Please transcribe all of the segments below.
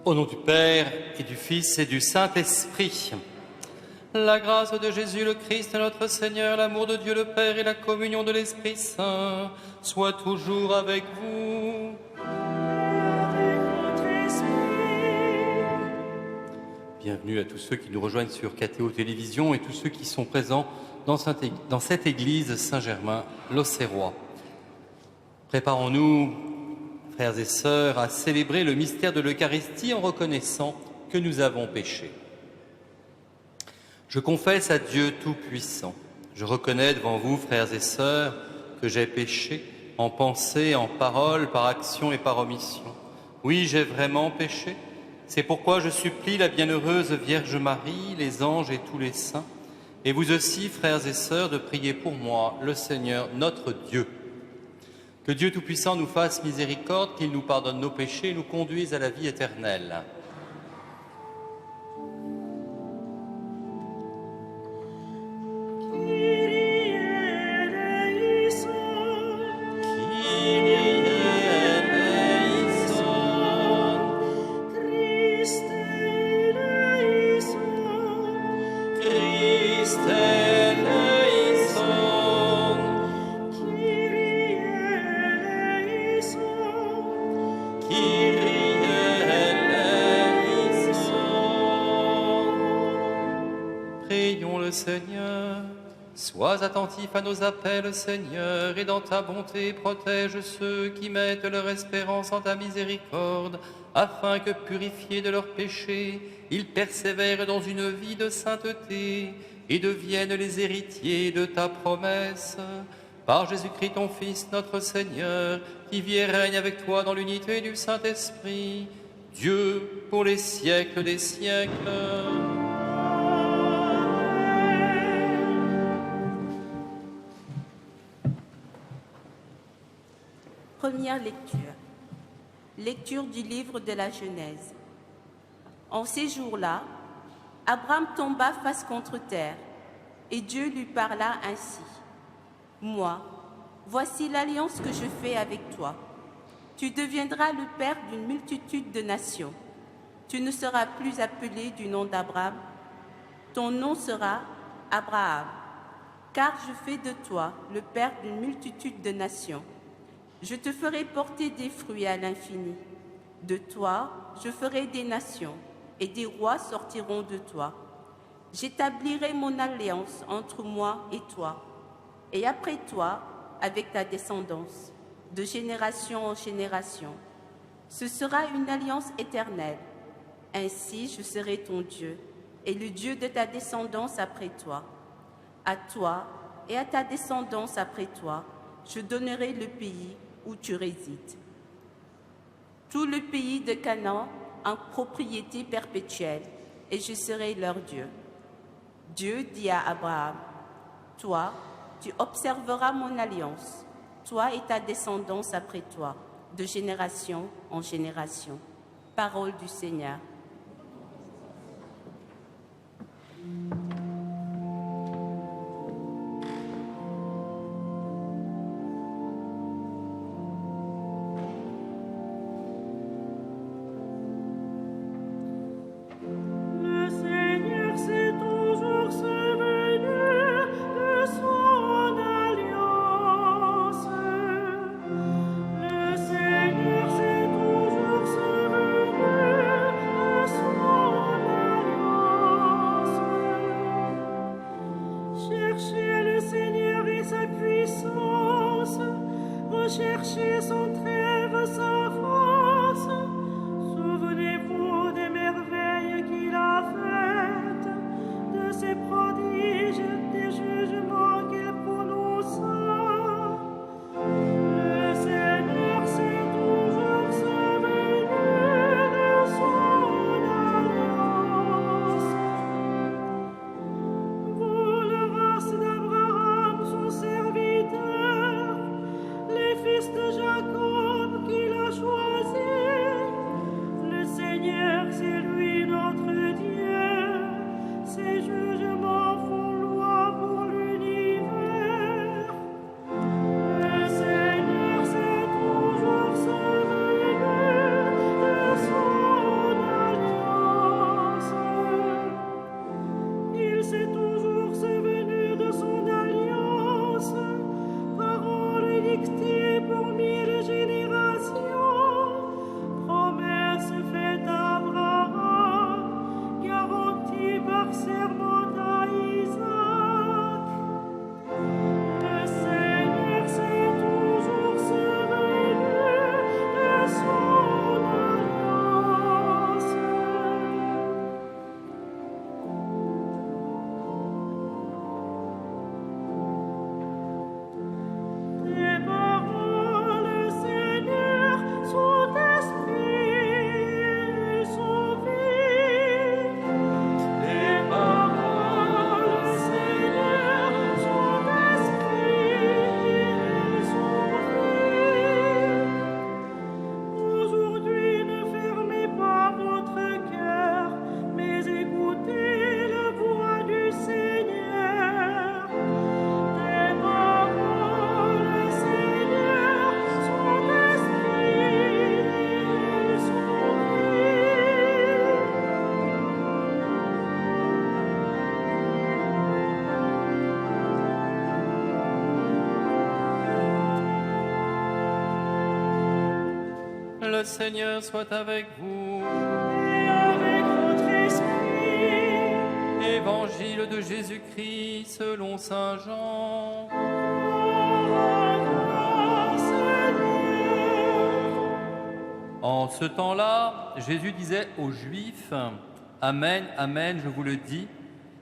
Au nom du Père et du Fils et du Saint-Esprit, la grâce de Jésus le Christ notre Seigneur, l'amour de Dieu le Père et la communion de l'Esprit Saint soient toujours avec vous. Avec votre esprit. Bienvenue à tous ceux qui nous rejoignent sur KTO Télévision et tous ceux qui sont présents dans cette église Saint-Germain l'Auxerrois. Préparons-nous, frères et sœurs, à célébrer le mystère de l'Eucharistie en reconnaissant que nous avons péché. Je confesse à Dieu Tout-Puissant. Je reconnais devant vous, frères et sœurs, que j'ai péché en pensée, en parole, par action et par omission. Oui, j'ai vraiment péché. C'est pourquoi je supplie la bienheureuse Vierge Marie, les anges et tous les saints, et vous aussi, frères et sœurs, de prier pour moi, le Seigneur, notre Dieu. Que Dieu Tout-Puissant nous fasse miséricorde, qu'il nous pardonne nos péchés et nous conduise à la vie éternelle. Prions le Seigneur. Sois attentif à nos appels, Seigneur, et dans ta bonté protège ceux qui mettent leur espérance en ta miséricorde, afin que, purifiés de leurs péchés, ils persévèrent dans une vie de sainteté et deviennent les héritiers de ta promesse. Par Jésus-Christ, ton Fils, notre Seigneur, qui vit et règne avec toi dans l'unité du Saint-Esprit, Dieu pour les siècles des siècles. Première lecture. Lecture du livre de la Genèse. En ces jours-là, Abraham tomba face contre terre, et Dieu lui parla ainsi. « Moi, voici l'alliance que je fais avec toi. Tu deviendras le père d'une multitude de nations. Tu ne seras plus appelé du nom d'Abraham. Ton nom sera Abraham, car je fais de toi le père d'une multitude de nations. Je te ferai porter des fruits à l'infini. De toi, je ferai des nations, et des rois sortiront de toi. J'établirai mon alliance entre moi et toi, et après toi, avec ta descendance, de génération en génération. Ce sera une alliance éternelle. Ainsi, je serai ton Dieu, et le Dieu de ta descendance après toi. À toi et à ta descendance après toi, je donnerai le pays où tu résides. Tout le pays de Canaan en propriété perpétuelle, et je serai leur Dieu. Dieu dit à Abraham, « Toi, tu observeras mon alliance, toi et ta descendance après toi, de génération en génération. » Parole du Seigneur. Le Seigneur s'est toujours souvenu dictée pour 1000 générations, promesse faite à Abraham, garantie par serment à Isaac. Le Seigneur s'est toujours souvenu de son alliance. Tes paroles, Seigneur, sont esprit et sont vie. Tes paroles, Seigneur, sont esprit et sont vie. Aujourd'hui, ne fermez pas votre cœur, mais écoutez la voix du Seigneur. Tes paroles, Seigneur, sont esprit et sont Le Seigneur soit avec vous. et avec votre esprit. Évangile de Jésus-Christ selon saint Jean. En ce temps-là, Jésus disait aux Juifs, « Amen, Amen, je vous le dis,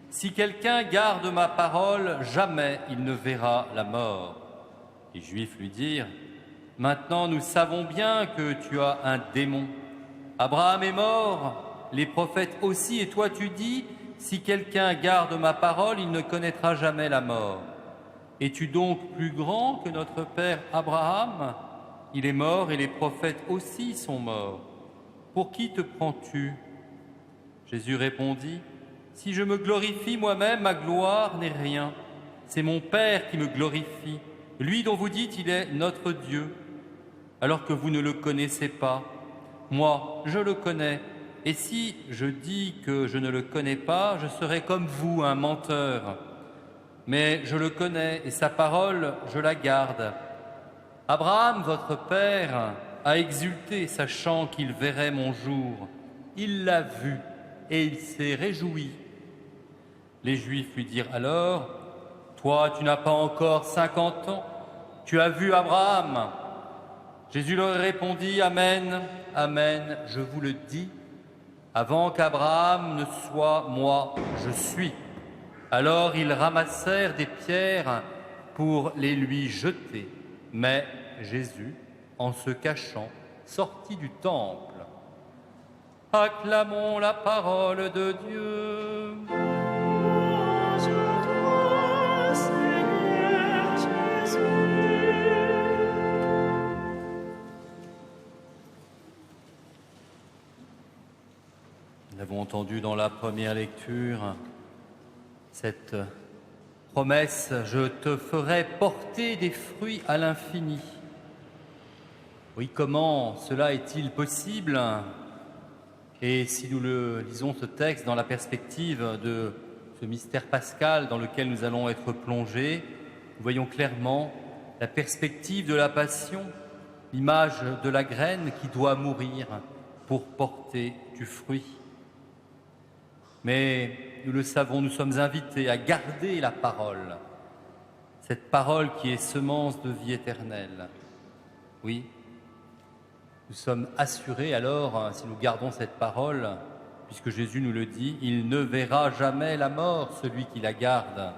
si quelqu'un garde ma parole, jamais il ne verra la mort. » Les Juifs lui dirent, « Maintenant nous savons bien que tu as un démon. Abraham est mort, les prophètes aussi, et toi tu dis, si quelqu'un garde ma parole, il ne connaîtra jamais la mort. Es-tu donc plus grand que notre père Abraham ? Il est mort et les prophètes aussi sont morts. Pour qui te prends-tu ? » Jésus répondit, « Si je me glorifie moi-même, ma gloire n'est rien. C'est mon Père qui me glorifie, lui dont vous dites il est notre Dieu, alors que vous ne le connaissez pas. Moi, je le connais, et si je dis que je ne le connais pas, je serai comme vous, un menteur. Mais je le connais, et sa parole, je la garde. Abraham, votre père, a exulté, sachant qu'il verrait mon jour. Il l'a vu, et il s'est réjoui. » Les Juifs lui dirent alors, « Toi, tu n'as pas encore 50 ans, tu as vu Abraham. » Jésus leur répondit, « Amen, Amen, je vous le dis, avant qu'Abraham ne soit, moi, je suis. » Alors ils ramassèrent des pierres pour les lui jeter. Mais Jésus, en se cachant, sortit du temple. Acclamons la parole de Dieu. Louange à toi, Seigneur Jésus. Nous l'avons entendu dans la première lecture, cette promesse, je te ferai porter des fruits à l'infini. Oui, comment cela est-il possible ? Et si nous lisons ce texte dans la perspective de ce mystère pascal dans lequel nous allons être plongés, nous voyons clairement la perspective de la passion, l'image de la graine qui doit mourir pour porter du fruit. Mais nous le savons, nous sommes invités à garder la parole, cette parole qui est semence de vie éternelle. Oui, nous sommes assurés alors, si nous gardons cette parole, puisque Jésus nous le dit, il ne verra jamais la mort, celui qui la garde.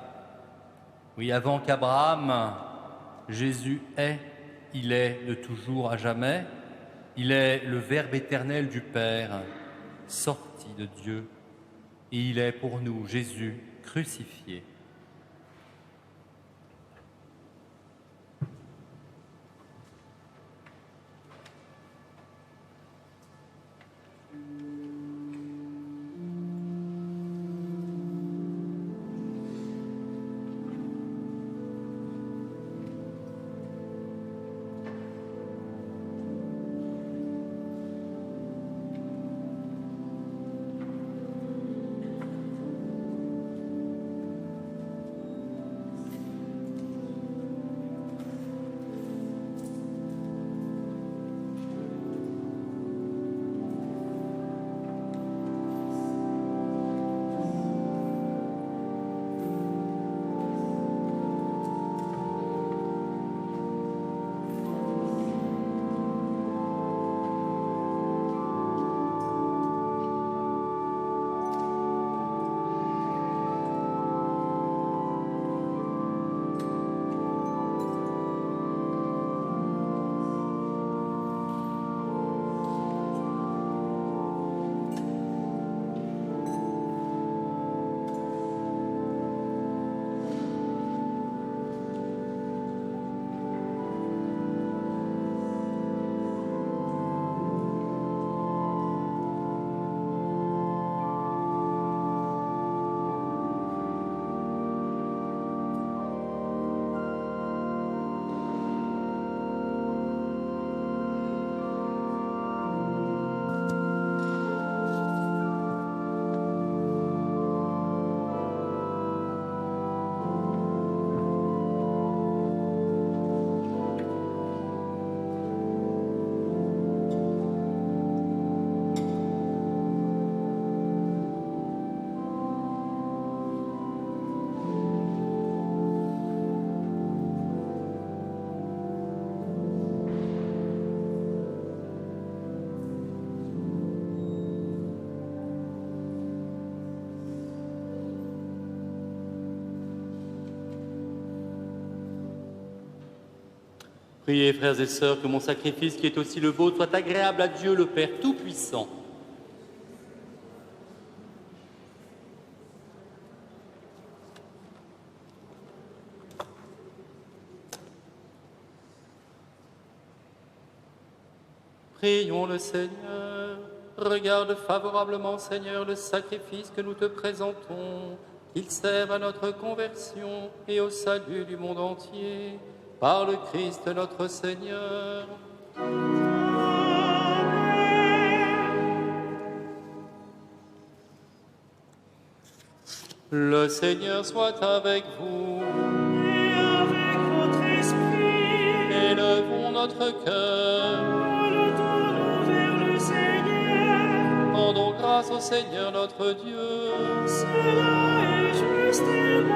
Oui, avant qu'Abraham, Jésus est, il est de toujours à jamais, il est le Verbe éternel du Père, sorti de Dieu. Et il est pour nous, Jésus, crucifié. Priez, frères et sœurs, que mon sacrifice, qui est aussi le vôtre, soit agréable à Dieu le Père Tout-Puissant. Prions le Seigneur. Regarde favorablement, Seigneur, le sacrifice que nous te présentons, qu'il serve à notre conversion et au salut du monde entier. Par le Christ notre Seigneur. Le Seigneur soit avec vous. Et avec votre esprit, Élevons notre cœur. nous le tournons vers le Seigneur. Rendons grâce au Seigneur notre Dieu. Cela est juste et bon.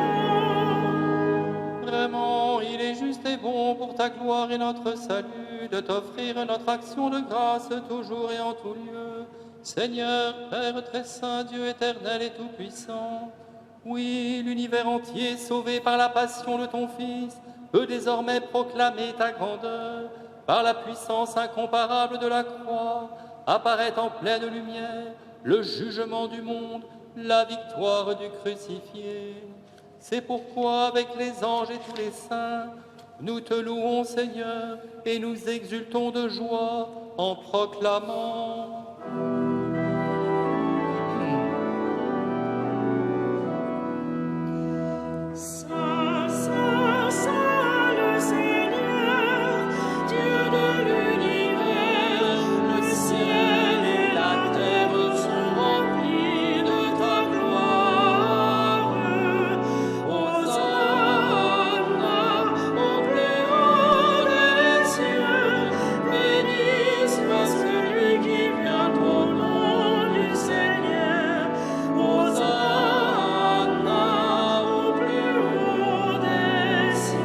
Vraiment, il est juste et bon pour ta gloire et notre salut de t'offrir notre action de grâce toujours et en tout lieu. Seigneur, Père très saint, Dieu éternel et tout-puissant, oui, l'univers entier, sauvé par la passion de ton Fils, peut désormais proclamer ta grandeur. Par la puissance incomparable de la croix, apparaît en pleine lumière le jugement du monde, la victoire du crucifié. C'est pourquoi, avec les anges et tous les saints, nous te louons, Seigneur, et nous exultons de joie en proclamant. Saint, Saint, Saint, le Seigneur, Dieu de l'univers, le ciel et la terre sont remplis de ta gloire. Hosanna au plus haut des cieux, béni soit celui qui vient au nom du Seigneur. Hosanna au plus haut des cieux.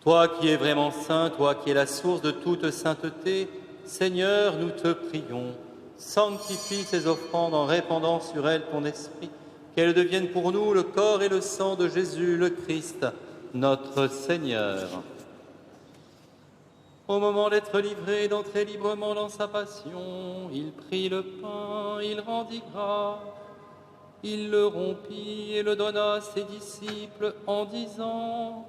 Toi qui es vraiment saint, toi qui es la source de toute sainteté, Seigneur, nous te prions, sanctifie ces offrandes en répandant sur elles ton esprit, qu'elles deviennent pour nous le corps et le sang de Jésus le Christ, notre Seigneur. Au moment d'être livré, d'entrer librement dans sa passion, il prit le pain, il rendit grâce, il le rompit et le donna à ses disciples en disant: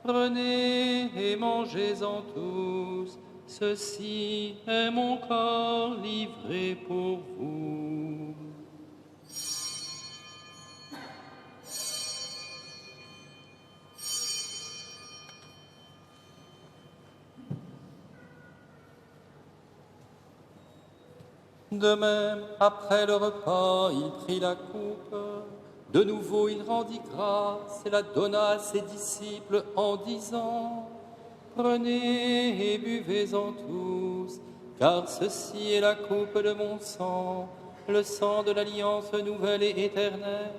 Prenez et mangez-en tous, ceci est mon corps livré pour vous. De même, après le repas, il prit la coupe. De nouveau, il rendit grâce et la donna à ses disciples en disant: Prenez et buvez-en tous, car ceci est la coupe de mon sang, le sang de l'alliance nouvelle et éternelle,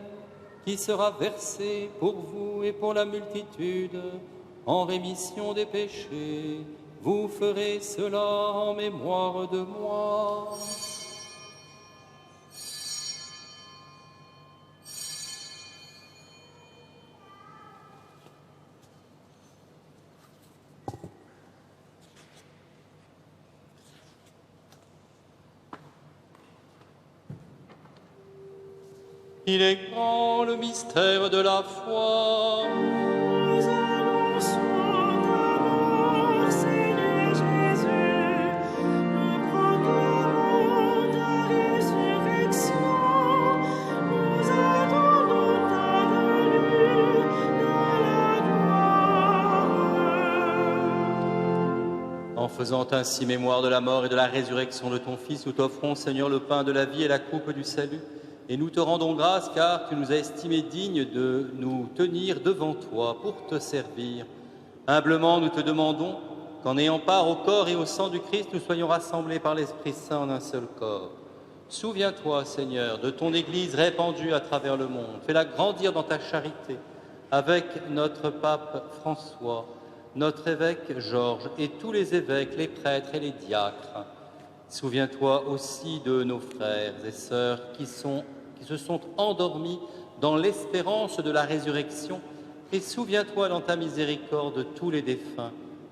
qui sera versé pour vous et pour la multitude en rémission des péchés. Vous ferez cela en mémoire de moi. Il est grand le mystère de la foi. Nous annonçons ta mort, Seigneur Jésus. Nous proclamons ta résurrection. Nous attendons ta venue dans la gloire. En faisant ainsi mémoire de la mort et de la résurrection de ton Fils, nous t'offrons, Seigneur, le pain de la vie et la coupe du salut. Et nous te rendons grâce car tu nous as estimés dignes de nous tenir devant toi pour te servir. Humblement, nous te demandons qu'en ayant part au corps et au sang du Christ, nous soyons rassemblés par l'Esprit Saint en un seul corps. Souviens-toi, Seigneur, de ton Église répandue à travers le monde. Fais-la grandir dans ta charité avec notre pape François, notre évêque Georges et tous les évêques, les prêtres et les diacres. Souviens-toi aussi de nos frères et sœurs qui qui se sont endormis dans l'espérance de la résurrection, et souviens-toi dans ta miséricorde de tous les défunts,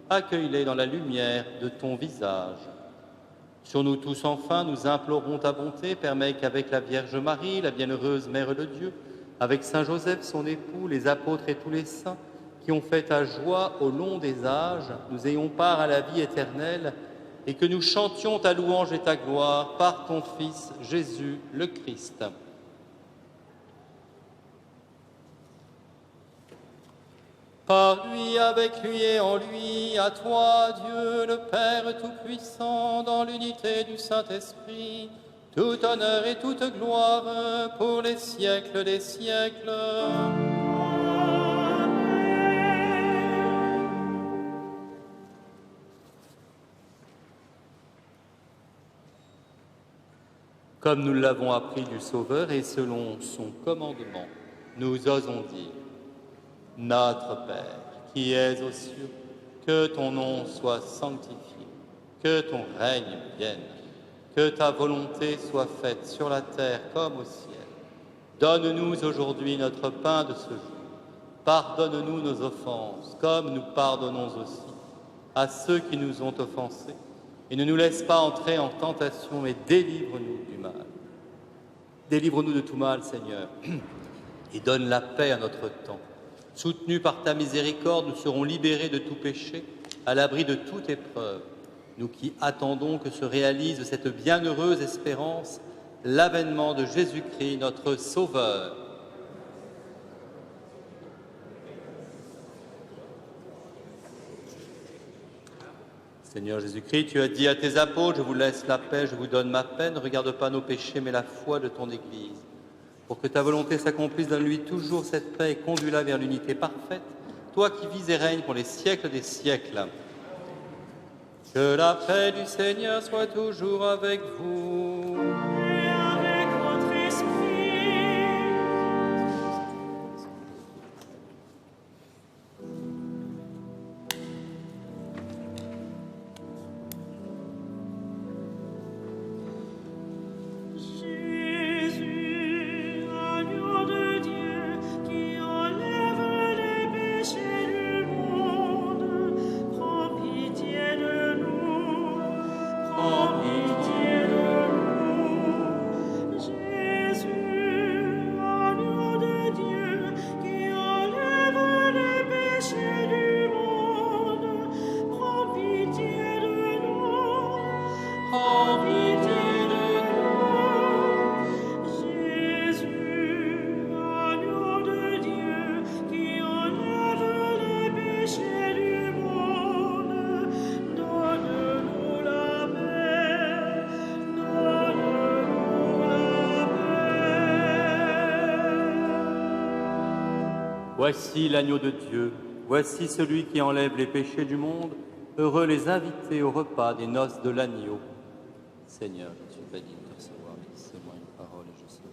accueille-les dans la lumière de ton visage. Sur nous tous enfin, nous implorons ta bonté, permets qu'avec la Vierge Marie, la bienheureuse Mère de Dieu, avec Saint Joseph, son époux, les apôtres et tous les saints, qui ont fait ta joie au long des âges, nous ayons part à la vie éternelle, et que nous chantions ta louange et ta gloire par ton Fils Jésus le Christ. Par lui, avec lui et en lui, à toi, Dieu le Père Tout-Puissant, dans l'unité du Saint-Esprit, tout honneur et toute gloire pour les siècles des siècles. Comme nous l'avons appris du Sauveur et selon son commandement, nous osons dire: Notre Père, qui es aux cieux, que ton nom soit sanctifié, que ton règne vienne, que ta volonté soit faite sur la terre comme au ciel. Donne-nous aujourd'hui notre pain de ce jour. Pardonne-nous nos offenses, comme nous pardonnons aussi à ceux qui nous ont offensés. Et ne nous laisse pas entrer en tentation, mais délivre-nous du mal. Délivre-nous de tout mal, Seigneur, et donne la paix à notre temps. Soutenus par ta miséricorde, nous serons libérés de tout péché, à l'abri de toute épreuve. Nous qui attendons que se réalise cette bienheureuse espérance, l'avènement de Jésus-Christ, notre Sauveur. Seigneur Jésus-Christ, tu as dit à tes apôtres: je vous laisse la paix, je vous donne ma paix. Ne regarde pas nos péchés, mais la foi de ton Église. Pour que ta volonté s'accomplisse, donne-lui toujours cette paix et conduis-la vers l'unité parfaite, toi qui vis et règnes pour les siècles des siècles. Que la paix du Seigneur soit toujours avec vous. Et avec votre esprit. Jésus, agneau de Dieu, qui enlève les péchés du monde, prends pitié de nous, prends pitié de nous. Jésus, agneau de Dieu, qui enlève les péchés du monde, prends pitié de nous, prends pitié de nous. Jésus, agneau de Dieu, qui enlève les péchés du monde, donne-nous la paix, donne-nous la paix. Voici l'agneau de Dieu, voici celui qui enlève les péchés du monde. Heureux les invités au repas des noces de l'agneau. Seigneur, je suis béni de te recevoir, mais dis-moi une parole et je serai.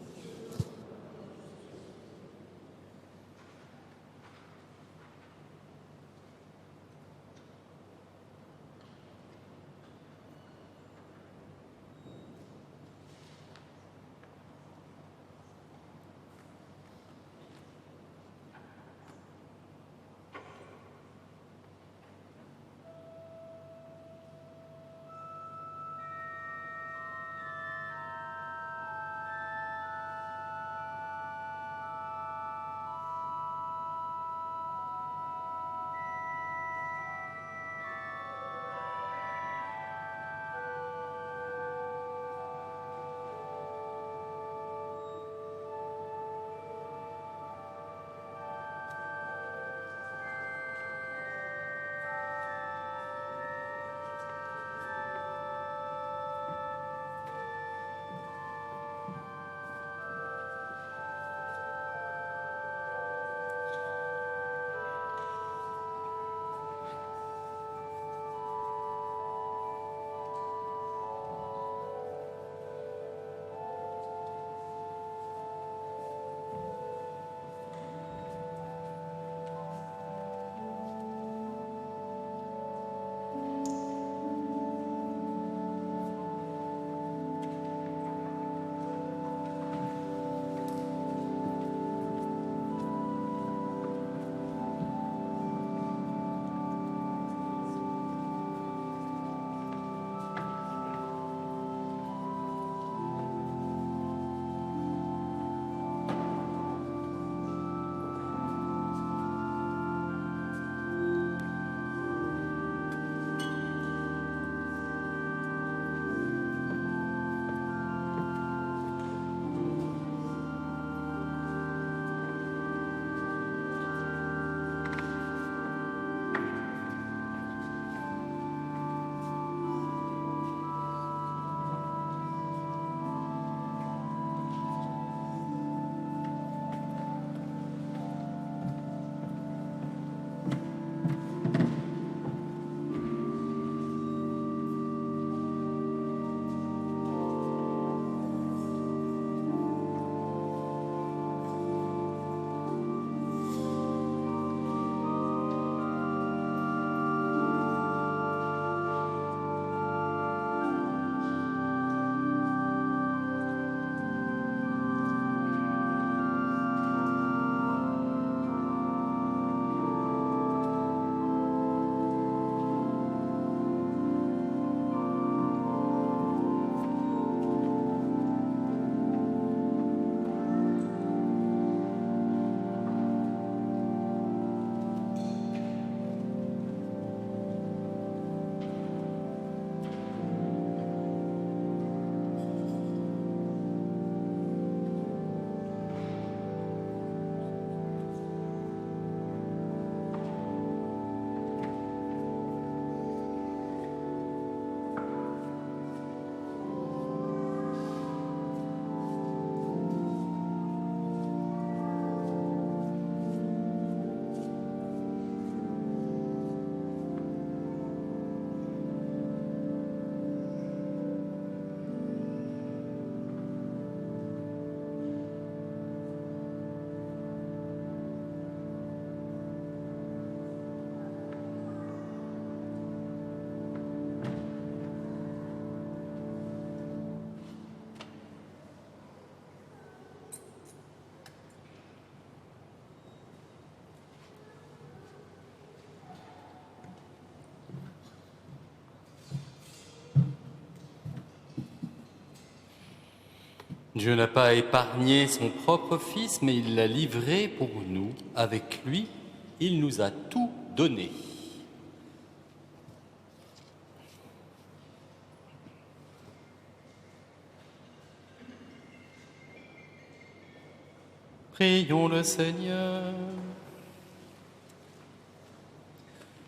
Dieu n'a pas épargné son propre Fils, mais il l'a livré pour nous. Avec lui, il nous a tout donné. Prions le Seigneur.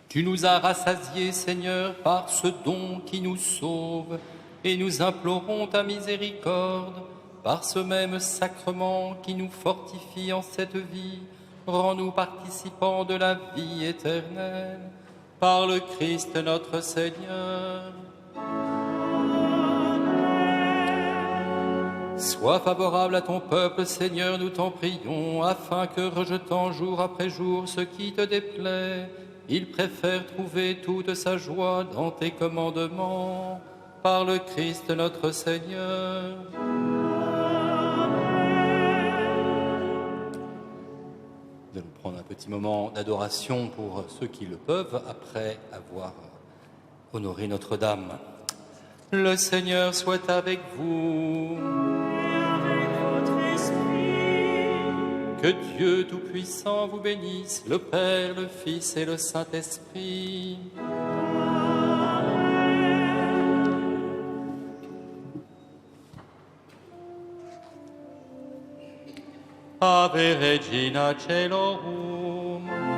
Tu nous as rassasiés, Seigneur, par ce don qui nous sauve, et nous implorons ta miséricorde. Par ce même sacrement qui nous fortifie en cette vie, rends-nous participants de la vie éternelle. Par le Christ notre Seigneur. Sois favorable à ton peuple, Seigneur, nous t'en prions, afin que, rejetant jour après jour ce qui te déplaît, il préfère trouver toute sa joie dans tes commandements. Par le Christ notre Seigneur. Nous allons prendre un petit moment d'adoration pour ceux qui le peuvent, après avoir honoré Notre-Dame. Le Seigneur soit avec vous. Que Dieu Tout-Puissant vous bénisse, le Père, le Fils et le Saint-Esprit. Ave Regina Caelorum.